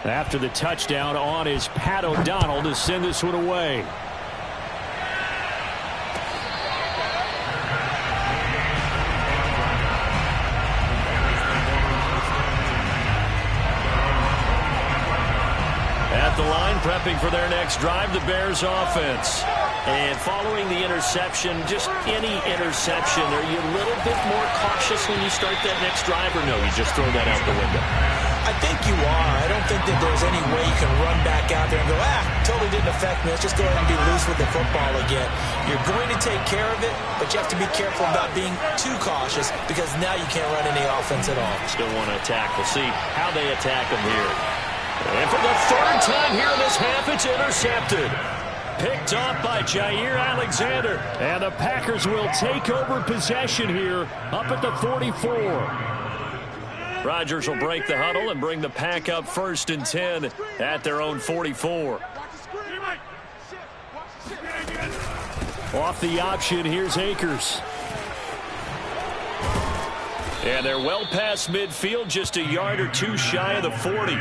After the touchdown on is Pat O'Donnell to send this one away. At the line, prepping for their next drive, the Bears offense. And following the interception, just any interception, are you a little bit more cautious when you start that next drive, or no, you just throw that out the window? I think you are. I don't think that there's any way you can run back out there and go, totally didn't affect me. Let's just go ahead and be loose with the football again. You're going to take care of it, but you have to be careful about being too cautious because now you can't run any offense at all. Still want to attack. We'll see how they attack them here. And for the third time here in this half, it's intercepted. Picked off by Jair Alexander. And the Packers will take over possession here up at the 44. Rodgers will break the huddle and bring the Pack up 1st and 10 at their own 44. Off the option, here's Akers. And they're well past midfield, just a yard or two shy of the 40.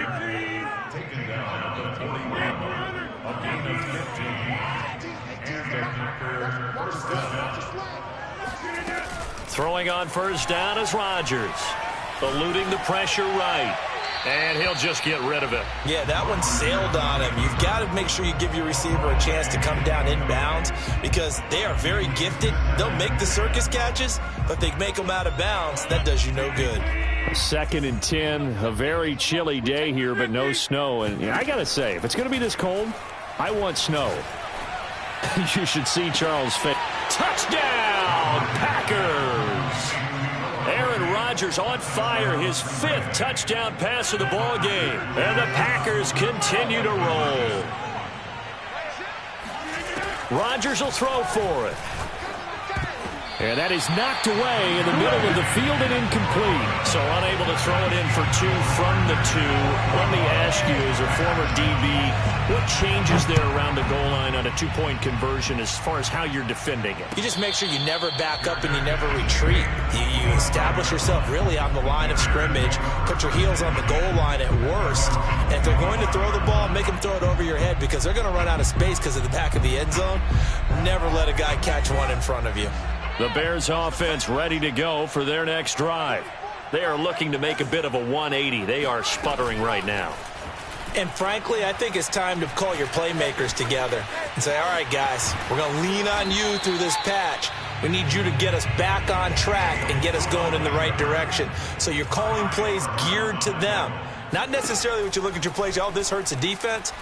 Throwing on 1st down is Rodgers. Eluding the pressure right. And he'll just get rid of it. Yeah, that one sailed on him. You've got to make sure you give your receiver a chance to come down inbounds because they are very gifted. They'll make the circus catches, but they make them out of bounds. That does you no good. 2nd and 10, a very chilly day here, but no snow. And I got to say, if it's going to be this cold, I want snow. You should see Charles' face. Touchdown, Packers! Aaron Rodgers on fire, his 5th touchdown pass of the ball game. And the Packers continue to roll. Rodgers will throw for it. And that is knocked away in the middle of the field and incomplete. So unable to throw it in for 2 from the 2. Let me ask you, as a former DB, what changes there around the goal line on a 2-point conversion as far as how you're defending it? You just make sure you never back up and you never retreat. You establish yourself really on the line of scrimmage, put your heels on the goal line at worst, and if they're going to throw the ball, make them throw it over your head because they're going to run out of space because of the back of the end zone. Never let a guy catch one in front of you. The Bears offense ready to go for their next drive. They are looking to make a bit of a 180. They are sputtering right now. And frankly, I think it's time to call your playmakers together and say, all right, guys, we're going to lean on you through this patch. We need you to get us back on track and get us going in the right direction. So you're calling plays geared to them. Not necessarily what you look at your plays, oh, this hurts the defense.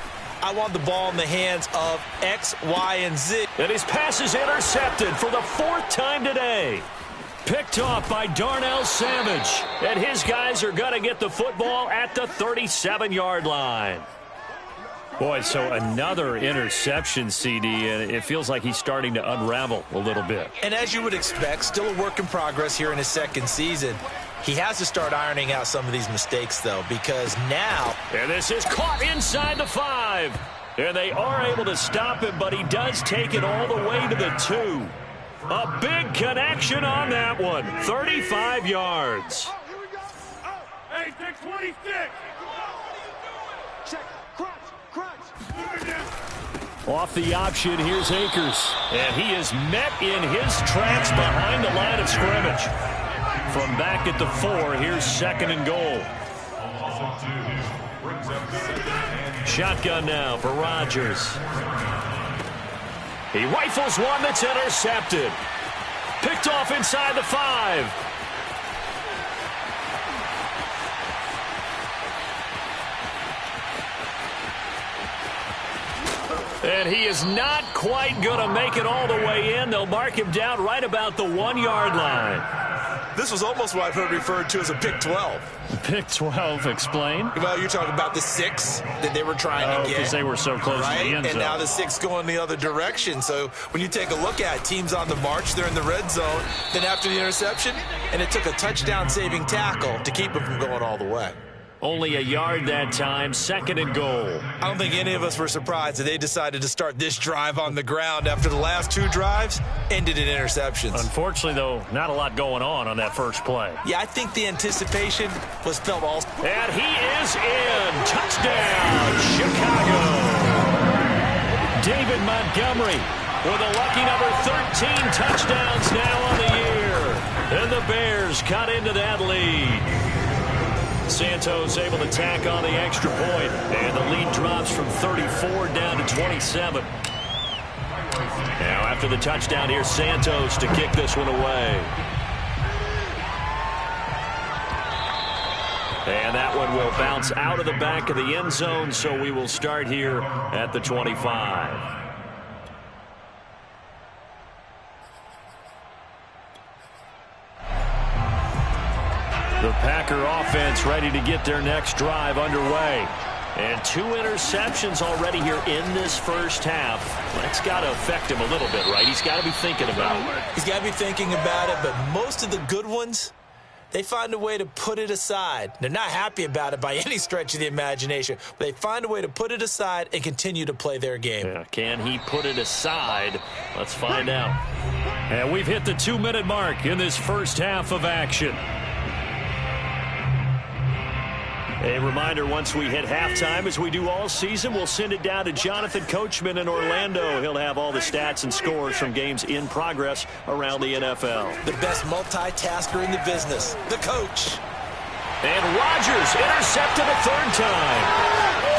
I want the ball in the hands of X, Y, and Z. And his pass is intercepted for the 4th time today. Picked off by Darnell Savage. And his guys are going to get the football at the 37-yard line. Boy, so another interception, CD, and it feels like he's starting to unravel a little bit. And as you would expect, still a work in progress here in his 2nd season. He has to start ironing out some of these mistakes, though, because now... And this is caught inside the 5. And they are able to stop him, but he does take it all the way to the 2. A big connection on that one. 35 yards. Hey, 626. Check. Crunch. Off the option, here's Akers. And he is met in his tracks behind the line of scrimmage. From back at the 4, here's 2nd and goal. Shotgun now for Rodgers. He rifles one that's intercepted. Picked off inside the 5. And he is not quite going to make it all the way in. They'll mark him down right about the 1-yard line. This was almost what I've heard referred to as a pick 12. Pick 12, explain. Well, you're talking about the 6 that they were trying to get. Because they were so close to the end zone. And now the 6 going the other direction. So when you take a look at teams on the march, they're in the red zone. Then after the interception, and it took a touchdown-saving tackle to keep them from going all the way. Only a yard that time, 2nd and goal. I don't think any of us were surprised that they decided to start this drive on the ground after the last 2 drives ended in interceptions. Unfortunately, though, not a lot going on that first play. Yeah, I think the anticipation was felt all. And he is in. Touchdown, Chicago. David Montgomery with a lucky number 13 touchdowns now on the year. And the Bears cut into that lead. Santos able to tack on the extra point, and the lead drops from 34 down to 27. Now after the touchdown, here's Santos to kick this one away. And that one will bounce out of the back of the end zone, so we will start here at the 25. The Packer offense ready to get their next drive underway. And 2 interceptions already here in this first half. That's got to affect him a little bit, right? He's got to be thinking about it. He's got to be thinking about it, but most of the good ones, they find a way to put it aside. They're not happy about it by any stretch of the imagination, but they find a way to put it aside and continue to play their game. Yeah, can he put it aside? Let's find out. And we've hit the 2-minute mark in this first half of action. A reminder, once we hit halftime, as we do all season, we'll send it down to Jonathan Coachman in Orlando. He'll have all the stats and scores from games in progress around the NFL. The best multitasker in the business, the coach. And Rodgers intercepted a 3rd time.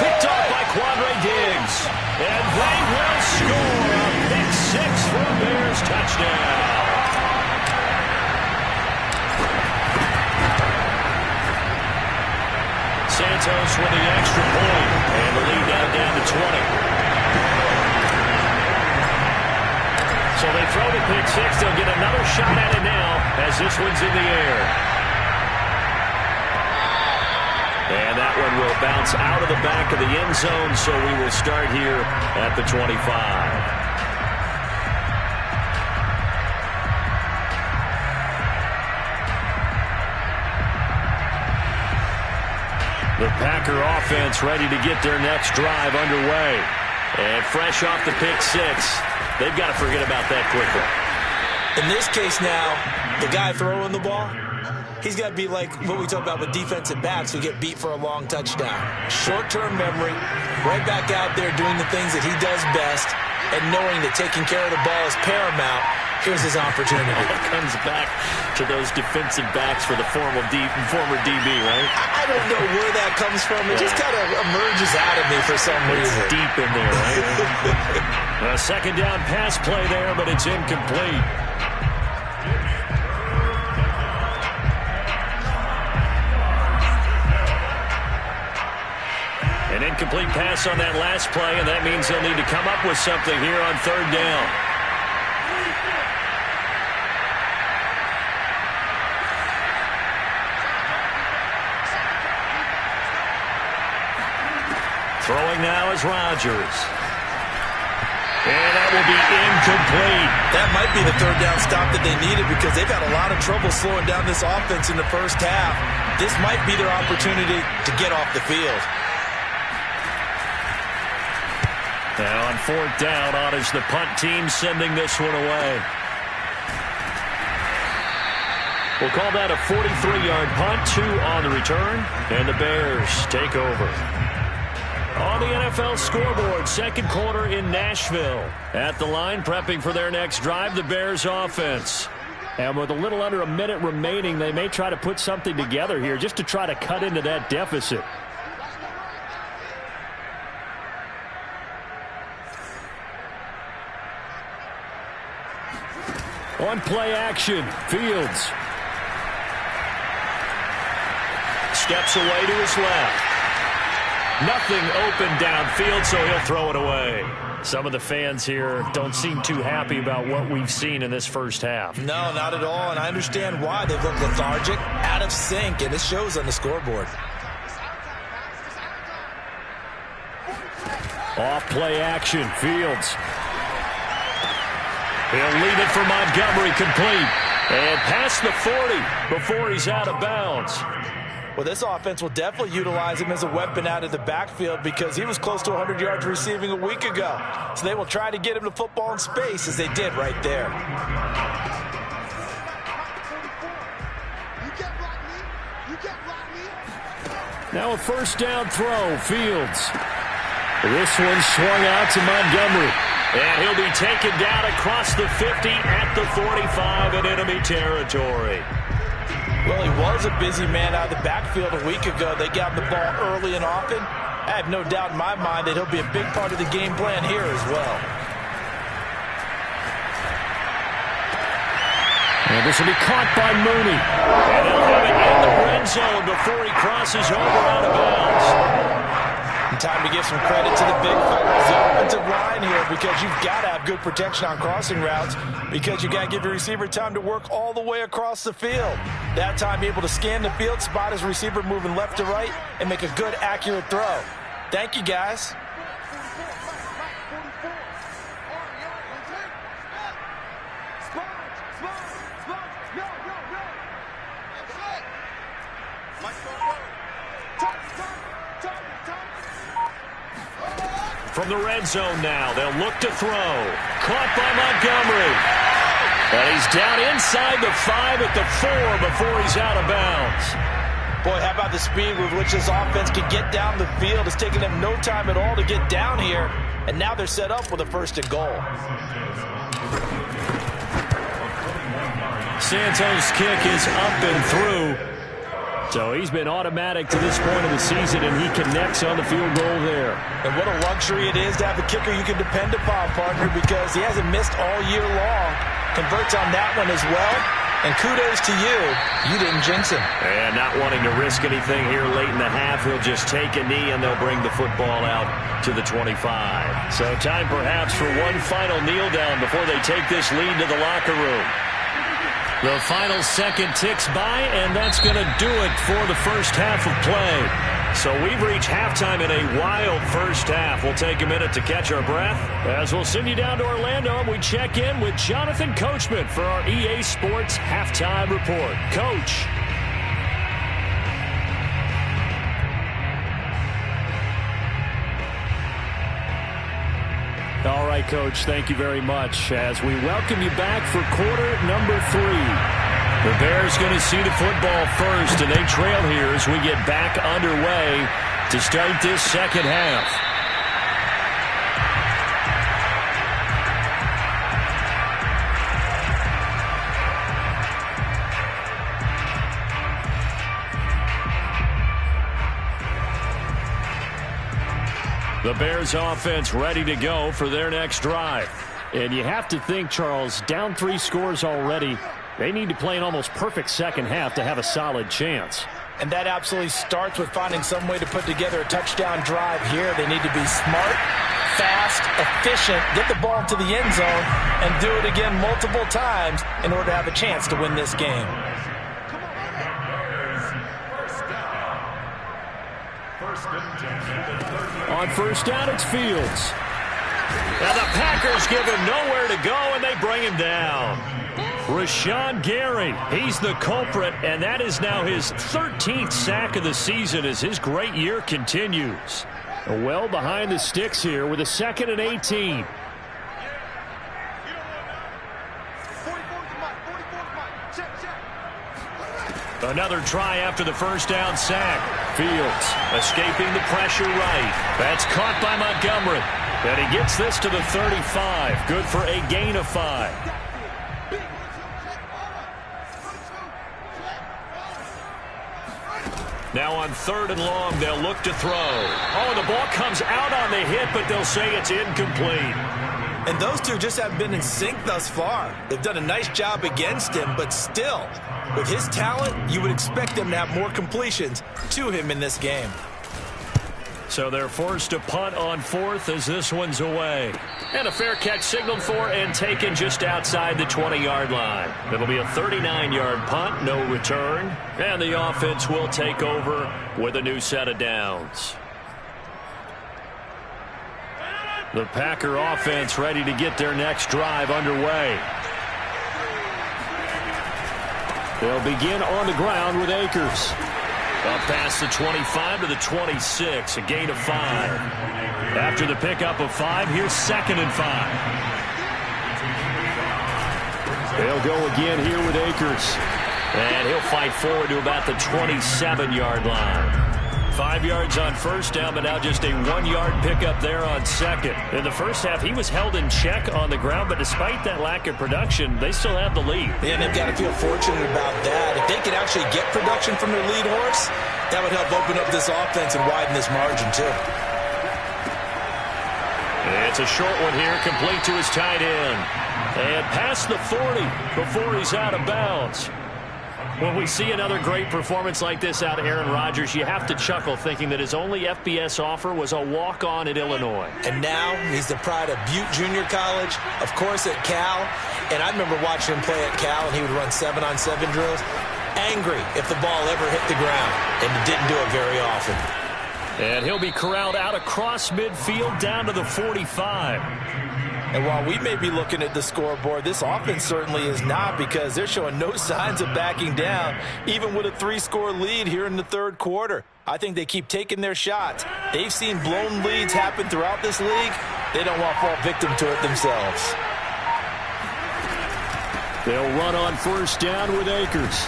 Picked off by Quandre Diggs. And they will score a pick 6 for a Bears touchdown. Santos with the extra point, and the lead now down to 20. So they throw the pick 6. They'll get another shot at it now as this one's in the air. And that one will bounce out of the back of the end zone, so we will start here at the 25. The Packer offense ready to get their next drive underway. And fresh off the pick 6, they've got to forget about that quickly. In this case now, the guy throwing the ball, he's got to be like what we talk about with defensive backs who get beat for a long touchdown. Short-term memory, right back out there doing the things that he does best, and knowing that taking care of the ball is paramount. Here's his opportunity. It comes back to those defensive backs for the former DB, right? I don't know where that comes from. It just kind of emerges out of me for some reason. It's deep in there, right? A 2nd down pass play there, but it's incomplete. An incomplete pass on that last play, and that means they'll need to come up with something here on 3rd down. Throwing now is Rodgers. And that will be incomplete. That might be the 3rd down stop that they needed because they've had a lot of trouble slowing down this offense in the first half. This might be their opportunity to get off the field. Now on 4th down, on is the punt team sending this one away. We'll call that a 43-yard punt, 2 on the return, and the Bears take over. On the NFL scoreboard, 2nd quarter in Nashville. At the line, prepping for their next drive, the Bears offense. And with a little under a minute remaining, they may try to put something together here just to try to cut into that deficit. On play action, Fields. Steps away to his left. Nothing open downfield, so he'll throw it away. Some of the fans here don't seem too happy about what we've seen in this first half. No, not at all, and I understand why. They've looked lethargic, out of sync, and it shows on the scoreboard. Off play action, Fields. He'll leave it for Montgomery, complete. And past the 40 before he's out of bounds. Well, this offense will definitely utilize him as a weapon out of the backfield because he was close to 100 yards receiving a week ago. So they will try to get him to football in space as they did right there. Now a first down throw, Fields. This one swung out to Montgomery. And he'll be taken down across the 50 at the 45 in enemy territory. Well, he was a busy man out of the backfield a week ago. They got the ball early and often. I have no doubt in my mind that he'll be a big part of the game plan here as well. And this will be caught by Mooney. And he'll have it in the red zone before he crosses over out of bounds. And time to give some credit to the big fellas, the offensive line here, because you've got to have good protection on crossing routes because you've got to give your receiver time to work all the way across the field. That time, be able to scan the field, spot his receiver moving left to right, and make a good, accurate throw. Thank you, guys. From the red zone now, they'll look to throw. Caught by Montgomery. And he's down inside the 5 at the 4 before he's out of bounds. Boy, how about the speed with which this offense can get down the field? It's taken them no time at all to get down here. And now they're set up with a first and goal. Santos' kick is up and through. So he's been automatic to this point of the season, and he connects on the field goal there. And what a luxury it is to have a kicker you can depend upon, partner, because he hasn't missed all year long. Converts on that one as well. And kudos to you. You didn't jinx him. And not wanting to risk anything here late in the half, he'll just take a knee, and they'll bring the football out to the 25. So time perhaps for one final kneel down before they take this lead to the locker room. The final second ticks by, and that's going to do it for the first half of play. So we've reached halftime in a wild first half. We'll take a minute to catch our breath as we'll send you down to Orlando, and we check in with Jonathan Coachman for our EA Sports Halftime Report. Coach. All right, Coach, thank you very much as we welcome you back for quarter number 3. The Bears going to see the football first, and they trail here as we get back underway to start this second half. The Bears offense ready to go for their next drive. And you have to think, Charles, down 3 scores already. They need to play an almost perfect second half to have a solid chance. And that absolutely starts with finding some way to put together a touchdown drive here. They need to be smart, fast, efficient, get the ball to the end zone, and do it again multiple times in order to have a chance to win this game. On first down, it's Fields. Now the Packers give him nowhere to go, and they bring him down. Rashawn Gary, he's the culprit, and that is now his 13th sack of the season as his great year continues. Well behind the sticks here with a 2nd and 18. Another try after the first down sack. Fields escaping the pressure right. That's caught by Montgomery. And he gets this to the 35. Good for a gain of 5. Now on 3rd and long, they'll look to throw. Oh, the ball comes out on the hit, but they'll say it's incomplete. And those two just haven't been in sync thus far. They've done a nice job against him, but still, with his talent, you would expect them to have more completions to him in this game. So they're forced to punt on 4th as this one's away. And a fair catch signaled for and taken just outside the 20-yard line. It'll be a 39-yard punt, no return. And the offense will take over with a new set of downs. The Packer offense ready to get their next drive underway. They'll begin on the ground with Akers. Up past the 25 to the 26, a gain of 5. After the pickup of 5, here's 2nd and 5. They'll go again here with Akers. And he'll fight forward to about the 27-yard line. 5 yards on first down, but now just a 1-yard pickup there on 2nd. In the first half, he was held in check on the ground, but despite that lack of production, they still have the lead. Yeah, and they've got to feel fortunate about that. If they could actually get production from their lead horse, that would help open up this offense and widen this margin, too. It's a short one here, complete to his tight end. And past the 40 before he's out of bounds. When we see another great performance like this out of Aaron Rodgers, you have to chuckle thinking that his only FBS offer was a walk-on at Illinois. And now he's the pride of Butte Junior College, of course at Cal. And I remember watching him play at Cal, and he would run 7-on-7 drills. Angry if the ball ever hit the ground, and he didn't do it very often. And he'll be corralled out across midfield down to the 45. And while we may be looking at the scoreboard, this offense certainly is not, because they're showing no signs of backing down, even with a 3-score lead here in the third quarter. I think they keep taking their shots. They've seen blown leads happen throughout this league. They don't want to fall victim to it themselves. They'll run on first down with Akers.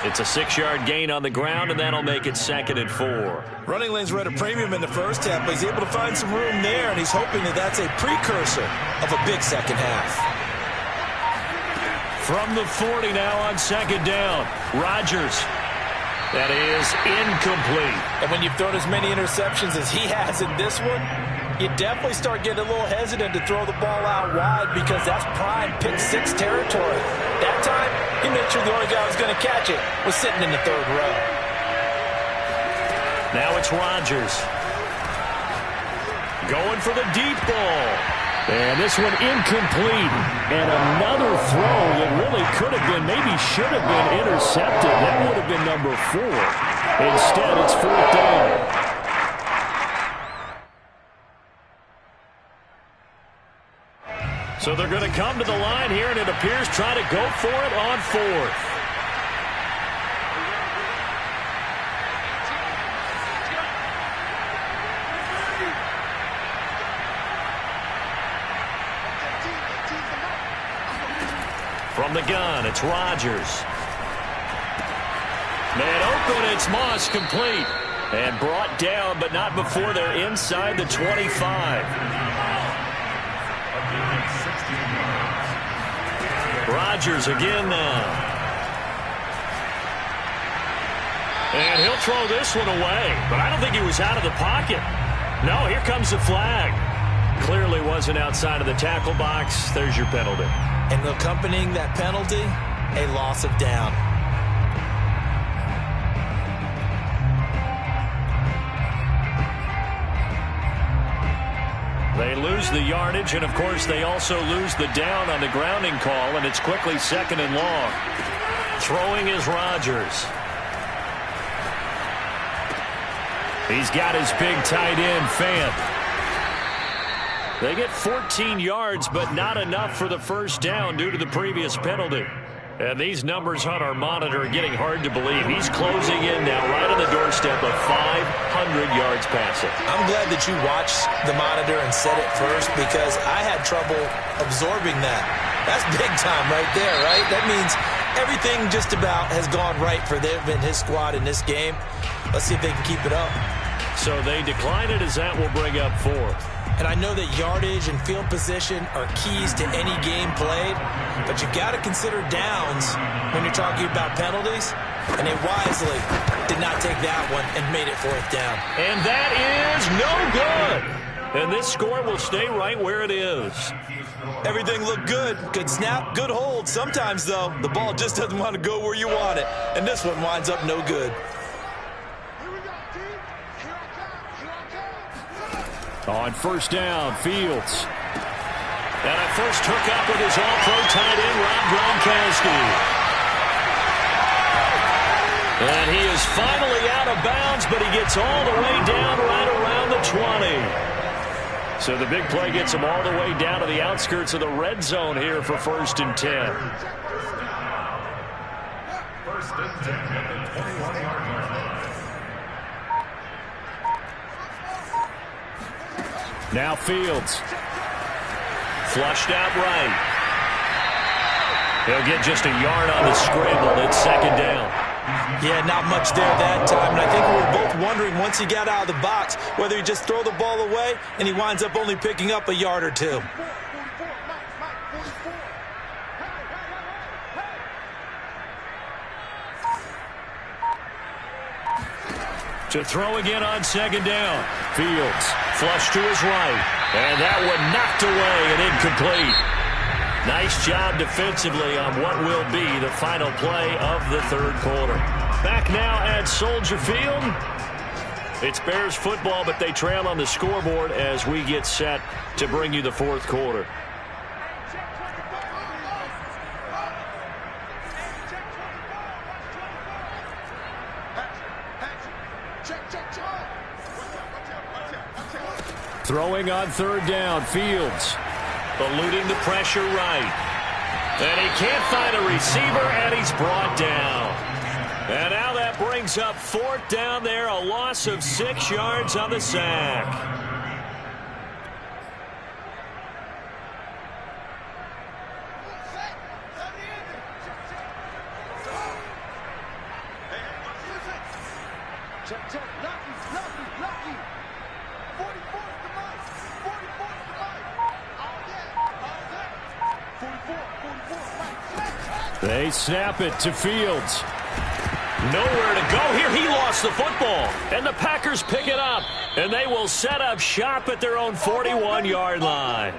It's a 6-yard gain on the ground, and that'll make it 2nd and 4. Running lanes were at a premium in the first half, but he's able to find some room there, and he's hoping that that's a precursor of a big second half. From the 40 now on 2nd down, Rodgers. That is incomplete. And when you've thrown as many interceptions as he has in this one, you definitely start getting a little hesitant to throw the ball out wide, because that's prime pick-6 territory. That time, he made sure the only guy who was going to catch it was sitting in the third row. Now it's Rodgers. Going for the deep ball. And this one incomplete. And another throw that really could have been, maybe should have been intercepted. That would have been number 4. Instead, it's 4th down. So they're going to come to the line here, and it appears try to go for it on 4th. From the gun, it's Rodgers. Man open, it's Moss, complete. And brought down, but not before they're inside the 25. Rodgers again now. And he'll throw this one away, but I don't think he was out of the pocket. No, here comes the flag. Clearly wasn't outside of the tackle box. There's your penalty. And accompanying that penalty, a loss of down. They lose the yardage, and of course they also lose the down on the grounding call, and it's quickly 2nd and long. Throwing is Rodgers. He's got his big tight end, Fant. They get 14 yards, but not enough for the first down due to the previous penalty. And these numbers on our monitor are getting hard to believe. He's closing in now, right on the doorstep of 500 yards passing. I'm glad that you watched the monitor and said it first, because I had trouble absorbing that. That's big time right there, right? That means everything just about has gone right for them and his squad in this game. Let's see if they can keep it up. So they decline it, as that will bring up 4th. And I know that yardage and field position are keys to any game played, but you've got to consider downs when you're talking about penalties, and they wisely did not take that one and made it 4th down. And that is no good. And this score will stay right where it is. Everything looked good. Good snap, good hold. Sometimes, though, the ball just doesn't want to go where you want it, and this one winds up no good. On first down, Fields. And a first hookup with his all-pro tight end, Rob Gronkowski. And he is finally out of bounds, but he gets all the way down right around the 20. So the big play gets him all the way down to the outskirts of the red zone here for 1st and 10. First and 10 at the 21-yard line. Now Fields. Flushed out right. He'll get just a yard on the scramble. It's second down. Yeah, not much there that time. And I think we were both wondering once he got out of the box whether he just throw the ball away and he winds up only picking up a yard or two. To throw again on second down. Fields flush to his right. And that one knocked away and incomplete. Nice job defensively on what will be the final play of the third quarter. Back now at Soldier Field. It's Bears football, but they trail on the scoreboard as we get set to bring you the fourth quarter. Throwing on third down, Fields. Eluding the pressure right. And he can't find a receiver, and he's brought down. And now that brings up fourth down there, a loss of 6 yards on the sack. They snap it to Fields. Nowhere to go here. He lost the football. And the Packers pick it up. And they will set up shop at their own 41-yard line.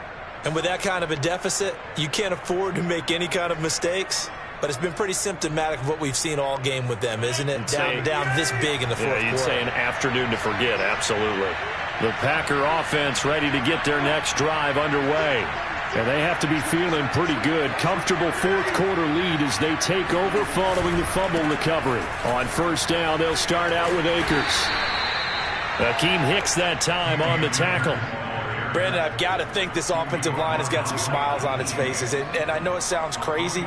And with that kind of a deficit, you can't afford to make any kind of mistakes. But it's been pretty symptomatic of what we've seen all game with them, isn't it? Down this big in the fourth quarter. You'd say an afternoon to forget, absolutely. The Packer offense ready to get their next drive underway. And they have to be feeling pretty good. Comfortable fourth quarter lead as they take over following the fumble recovery. On first down, they'll start out with Akers. Akeem Hicks that time on the tackle. Brandon, I've got to think this offensive line has got some smiles on its faces. And I know it sounds crazy,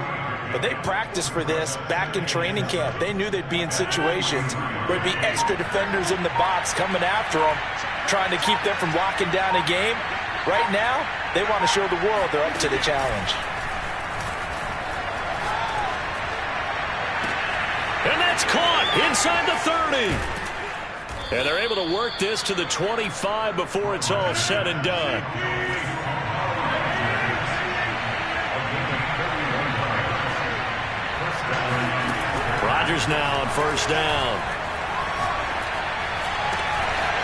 but they practiced for this back in training camp. They knew they'd be in situations where there'd be extra defenders in the box coming after them, trying to keep them from locking down a game. Right now, they want to show the world they're up to the challenge. And that's caught inside the 30. And they're able to work this to the 25 before it's all said and done. Rodgers now on first down.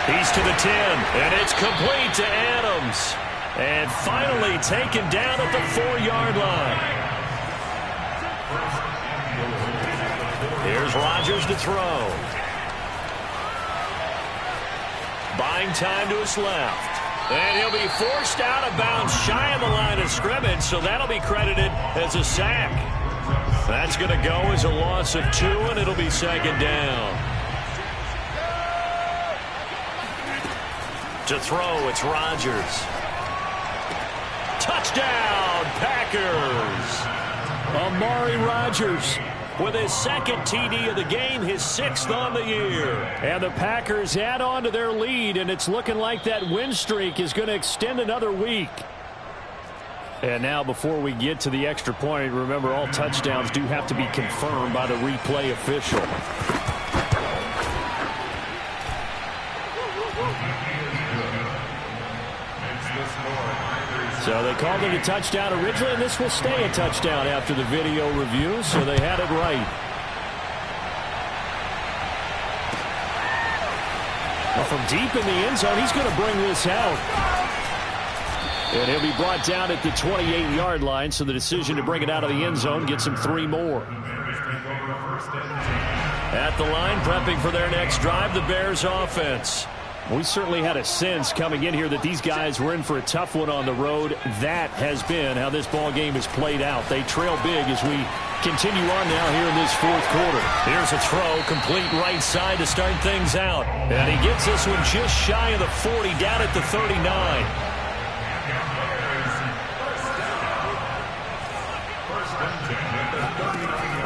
He's to the 10, and it's complete to Adams. And finally taken down at the 4-yard line. Here's Rodgers to throw. Buying time to his left. And he'll be forced out of bounds shy of the line of scrimmage, so that'll be credited as a sack. That's going to go as a loss of 2, and it'll be second down. To throw, it's Rodgers. Touchdown, Packers! Amari Rodgers with his second TD of the game, his 6th on the year. And the Packers add on to their lead, and it's looking like that win streak is going to extend another week. And now before we get to the extra point, remember all touchdowns do have to be confirmed by the replay official. So they called it a touchdown originally, and this will stay a touchdown after the video review, so they had it right. Well, from deep in the end zone, he's going to bring this out. And he'll be brought down at the 28-yard line, so the decision to bring it out of the end zone gets him 3 more. At the line, prepping for their next drive, the Bears offense. We certainly had a sense coming in here that these guys were in for a tough one on the road. That has been how this ball game has played out. They trail big as we continue on now here in this fourth quarter. Here's a throw, complete right side to start things out. And he gets this one just shy of the 40, down at the 39.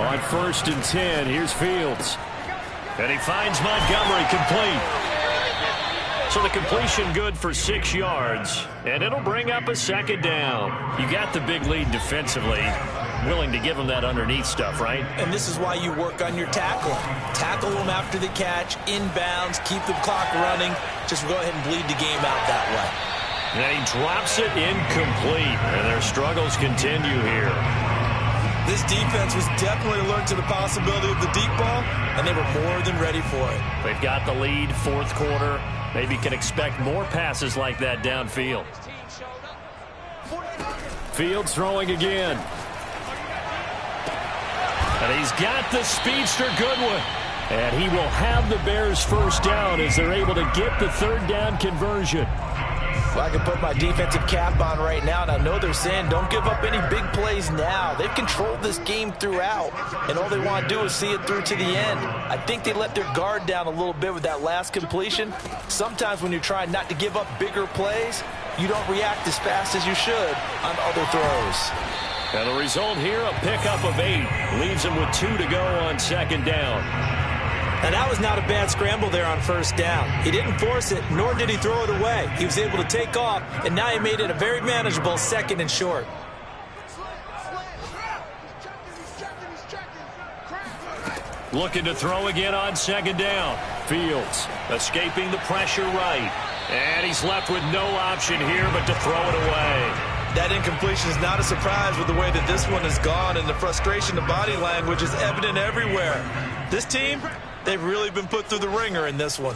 On On 1st and 10, here's Fields. And he finds Montgomery complete. So the completion good for 6 yards, and it'll bring up a 2nd down. You got the big lead defensively. Willing to give them that underneath stuff, right? And this is why you work on your tackling. Tackle them after the catch, inbounds, keep the clock running. Just go ahead and bleed the game out that way. And he drops it incomplete, and their struggles continue here. This defense was definitely alert to the possibility of the deep ball, and they were more than ready for it. They've got the lead, 4th quarter. Maybe can expect more passes like that downfield. Fields throwing again. And he's got the speedster Goodwin. And he will have the Bears 1st down as they're able to get the 3rd down conversion. Well, I can put my defensive cap on right now, and I know they're saying don't give up any big plays now. They've controlled this game throughout, and all they want to do is see it through to the end. I think they let their guard down a little bit with that last completion. Sometimes when you're trying not to give up bigger plays, you don't react as fast as you should on other throws. And the result here, a pickup of 8. Leaves him with 2 to go on 2nd down. And that was not a bad scramble there on 1st down. He didn't force it, nor did he throw it away. He was able to take off, and now he made it a very manageable 2nd and short. Looking to throw again on 2nd down. Fields escaping the pressure right. And he's left with no option here but to throw it away. That incompletion is not a surprise with the way that this one has gone, and the frustration of body language is evident everywhere. This team, they've really been put through the ringer in this one.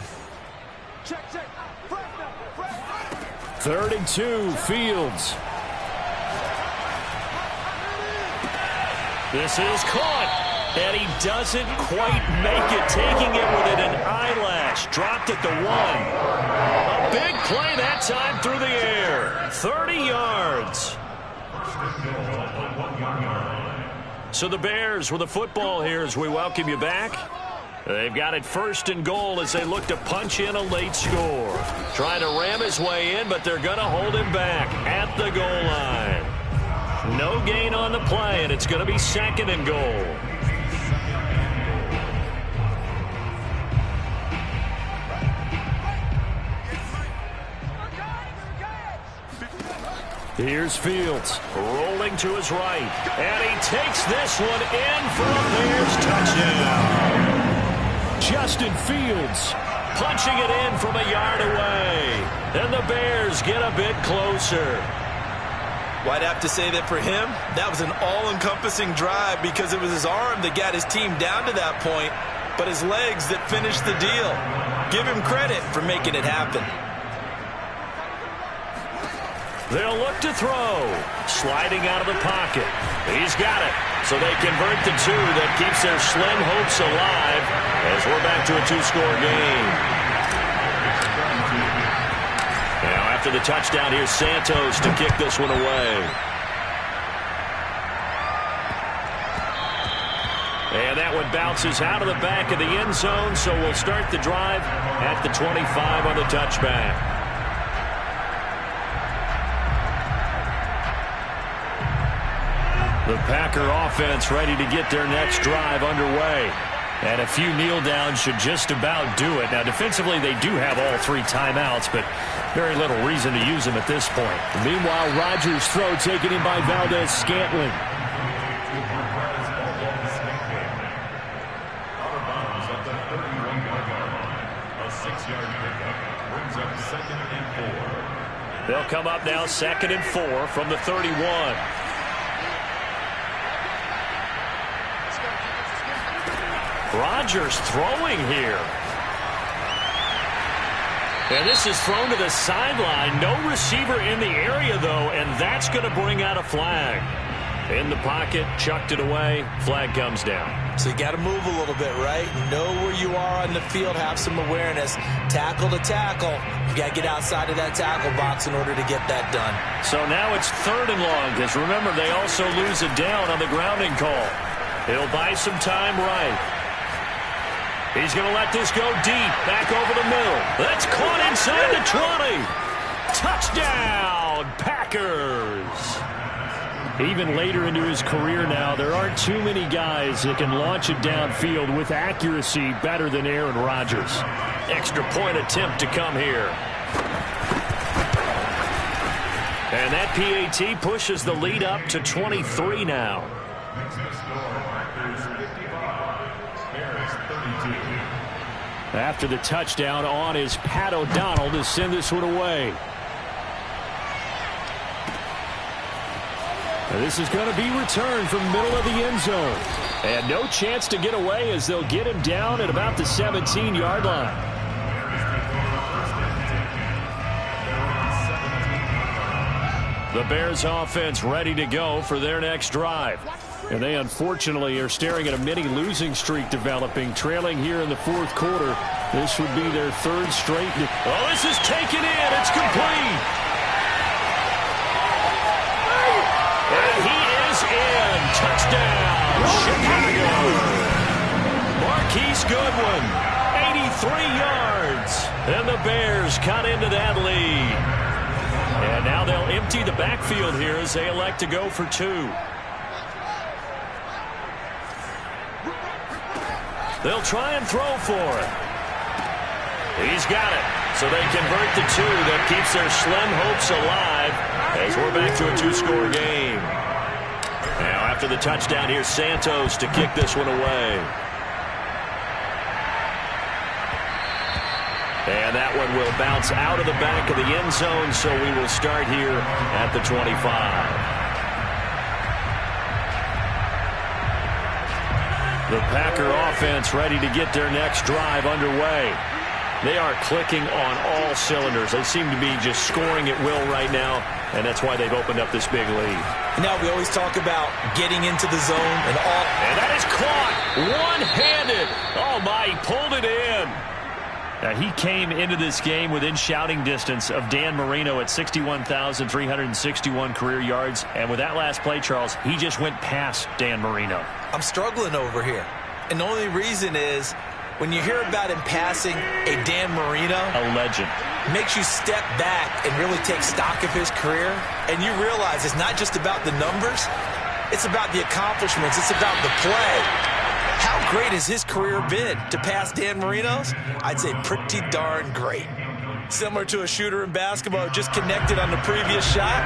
3rd and 2, Fields. This is caught, and he doesn't quite make it, taking it with an eyelash. Dropped at the 1. A big play that time through the air. 30 yards. So the Bears with the football here as we welcome you back. They've got it 1st and goal as they look to punch in a late score. Trying to ram his way in, but they're going to hold him back at the goal line. No gain on the play, and it's going to be 2nd and goal. Here's Fields, rolling to his right, and he takes this one in for a Bears touchdown. Justin Fields punching it in from a yard away, and the Bears get a bit closer. Well, I'd have to say that for him, that was an all-encompassing drive because it was his arm that got his team down to that point, but his legs that finished the deal. Give him credit for making it happen. They'll look to throw. Sliding out of the pocket. He's got it. So they convert the 2 that keeps their slim hopes alive as we're back to a 2-score game. Now after the touchdown, here's Santos to kick this one away. And that one bounces out of the back of the end zone, so we'll start the drive at the 25 on the touchback. The Packer offense ready to get their next drive underway. And a few kneel downs should just about do it. Now, defensively, they do have all 3 timeouts, but very little reason to use them at this point. Meanwhile, Rodgers' throw taken in by Valdez-Scantling. They'll come up now 2nd and 4 from the 31. Rodgers throwing here. And this is thrown to the sideline. No receiver in the area, though, and that's going to bring out a flag. In the pocket, chucked it away. Flag comes down. So you got to move a little bit, right? Know where you are on the field. Have some awareness. Tackle to tackle. You got to get outside of that tackle box in order to get that done. So now it's 3rd and long, because remember, they also lose a down on the grounding call. He'll buy some time right. He's going to let this go deep, back over the middle. That's caught inside the 20. Touchdown, Packers. Even later into his career now, there aren't too many guys that can launch it downfield with accuracy better than Aaron Rodgers. Extra point attempt to come here. And that PAT pushes the lead up to 23 now. After the touchdown, on is Pat O'Donnell to send this one away. And this is going to be returned from middle of the end zone. And no chance to get away as they'll get him down at about the 17-yard line. The Bears offense ready to go for their next drive. And they unfortunately are staring at a mini losing streak developing, trailing here in the fourth quarter. This would be their third straight. Oh, this is taken in. It's complete. And he is in. Touchdown, Chicago. Marquise Goodwin, 83 yards. And the Bears cut into that lead. And now they'll empty the backfield here as they elect to go for two. They'll try and throw for it. He's got it. So they convert the two. That keeps their slim hopes alive as we're back to a two-score game. Now after the touchdown, here's Santos to kick this one away. And that one will bounce out of the back of the end zone, so we will start here at the 25. The Packer offense ready to get their next drive underway. They are clicking on all cylinders. They seem to be just scoring at will right now, and that's why they've opened up this big lead. Now we always talk about getting into the zone and all. And that is caught one-handed. Oh, my, he pulled it in. Now, he came into this game within shouting distance of Dan Marino at 61,361 career yards. And with that last play, Charles, he just went past Dan Marino. I'm struggling over here. And the only reason is when you hear about him passing a Dan Marino, a legend, makes you step back and really take stock of his career. And you realize it's not just about the numbers. It's about the accomplishments. It's about the play. How great has his career been to pass Dan Marino's? I'd say pretty darn great. Similar to a shooter in basketball who just connected on the previous shot.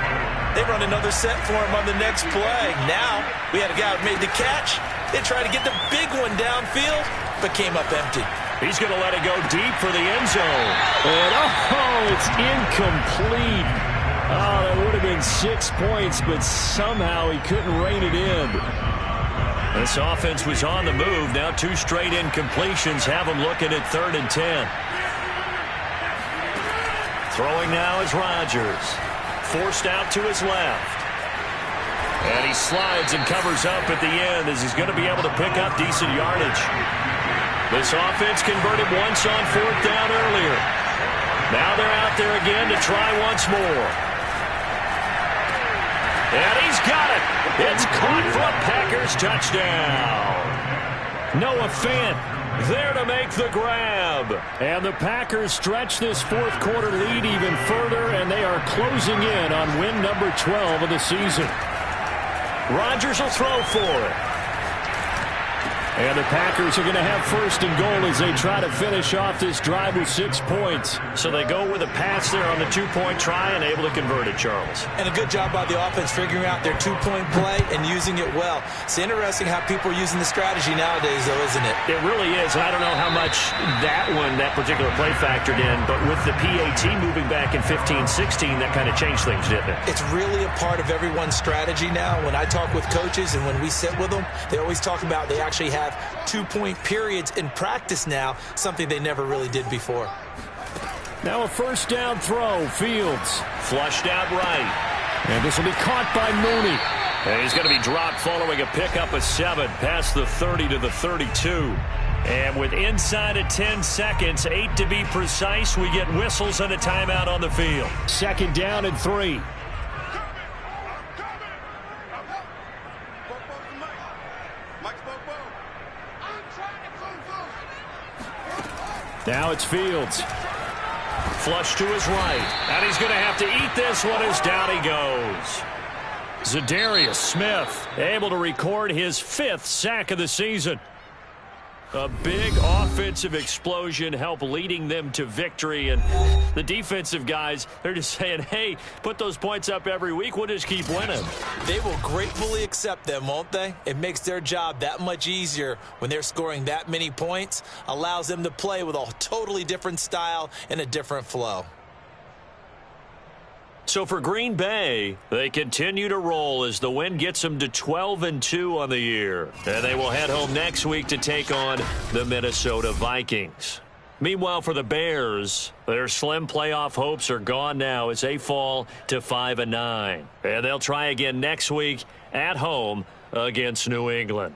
They run another set for him on the next play. Now, we had a guy who made the catch. They tried to get the big one downfield, but came up empty. He's going to let it go deep for the end zone. And, oh, it's incomplete. Oh, that would have been 6 points, but somehow he couldn't rein it in. This offense was on the move. Now two straight incompletions have them looking at 3rd and 10. Throwing now is Rodgers. Forced out to his left. And he slides and covers up at the end as he's going to be able to pick up decent yardage. This offense converted once on 4th down earlier. Now they're out there again to try once more. And he's got it. It's caught for a Packers touchdown. Noah Fant there to make the grab. And the Packers stretch this fourth quarter lead even further, and they are closing in on win number 12 of the season. Rodgers will throw for it. And the Packers are going to have 1st and goal as they try to finish off this drive with 6 points. So they go with a pass there on the two-point try and able to convert it, Charles. And a good job by the offense figuring out their two-point play and using it well. It's interesting how people are using the strategy nowadays, though, isn't it? It really is. And I don't know how much that particular play factored in, but with the PAT moving back in 15-16, that kind of changed things, didn't it? It's really a part of everyone's strategy now. When I talk with coaches and when we sit with them, they always talk about they actually have 2-point periods in practice now, something they never really did before. Now a 1st down throw. Fields flushed out right. And this will be caught by Mooney. And he's going to be dropped following a pickup of 7 past the 30 to the 32. And with inside of 10 seconds, 8 to be precise, we get whistles and a timeout on the field. 2nd down and 3. Now it's Fields. Flush to his right. And he's going to have to eat this one as down he goes. Zadarius Smith able to record his 5th sack of the season. A big offensive explosion helped leading them to victory. And the defensive guys, they're just saying, hey, put those points up every week. We'll just keep winning. They will gratefully accept them, won't they? It makes their job that much easier when they're scoring that many points. Allows them to play with a totally different style and a different flow. So for Green Bay, they continue to roll as the win gets them to 12-2 on the year. And they will head home next week to take on the Minnesota Vikings. Meanwhile, for the Bears, their slim playoff hopes are gone now as they fall to 5-9. And they'll try again next week at home against New England.